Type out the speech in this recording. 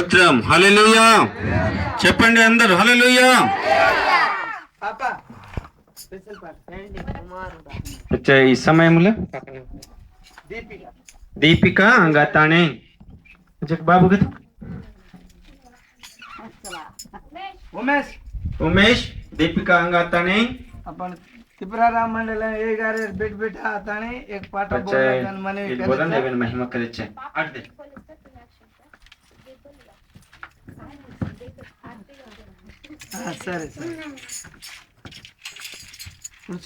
స్తోత్రం. హల్లెలూయా చెప్పండి అందరూ. హల్లెలూయా. వచ్చే ఈ సమయంలో దీపిక గతానే బాబు కదా उमेश दीपिका अंगाताने अपन त्रिपुरा मंडल ए गारे बेट बेटा आताने एक पाठ बोलना जन मने बोला लेवन महिमा करेचे आठ दे हां सर